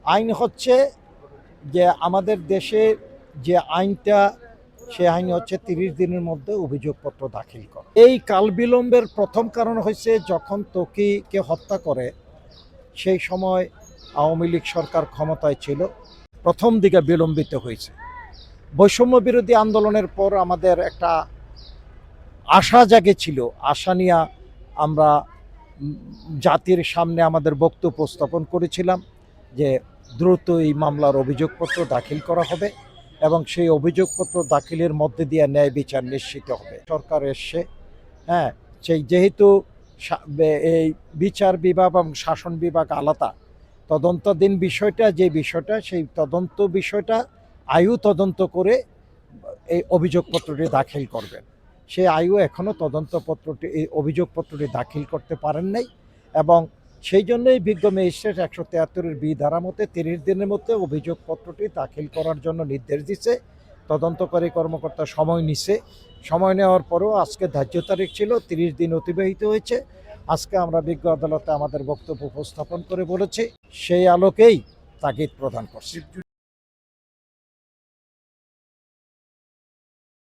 আইন হচ্ছে যে আমাদের দেশে যে আইনটা, সে আইন হচ্ছে 30 দিনের মধ্যে অভিযোগপত্র দাখিল করা। এই কাল বিলম্বের প্রথম কারণ হয়েছে যখন ত্বকীকে হত্যা করে সেই সময় আওয়ামী লীগ সরকার ক্ষমতায় ছিল, প্রথম দিকে বিলম্বিত হয়েছে। বৈষম্য বিরোধী আন্দোলনের পর আমাদের একটা আশা জাগেছিল, আশা নিয়ে আমরা জাতির সামনে আমাদের বক্তব্য উপস্থাপন করেছিলাম যে দ্রুত এই মামলার অভিযোগপত্র দাখিল করা হবে এবং সেই অভিযোগপত্র দাখিলের মধ্যে দিয়ে ন্যায় বিচার নিশ্চিত হবে। সরকার এসছে, হ্যাঁ, সেই যেহেতু এই বিচার বিভাগ এবং শাসন বিভাগ আলাদা, তদন্তাধীন বিষয়টা যে বিষয়টা, সেই তদন্ত বিষয়টা আয়ু তদন্ত করে এই অভিযোগপত্রটি দাখিল করবেন। সে আয়ু এখনও তদন্তপত্রটি, এই অভিযোগপত্রটি দাখিল করতে পারেন নাই এবং সেই জন্যই বিজ্ঞ ম্যাজিস্ট্রেট 173-এর বি ধারা মতে 30 দিনের মধ্যে অভিযোগপত্রটি দাখিল করার জন্য নির্দেশ দিচ্ছে। তদন্তকারী কর্মকর্তা সময় নিছে, সময় নেওয়ার পরেও আজকে ধার্য তারিখ ছিল, 30 দিন অতিবাহিত হয়েছে। আজকে আমরা বিজ্ঞ আদালতে আমাদের বক্তব্য উপস্থাপন করে বলেছি, সেই আলোকেই তাগিদ প্রদান করছি।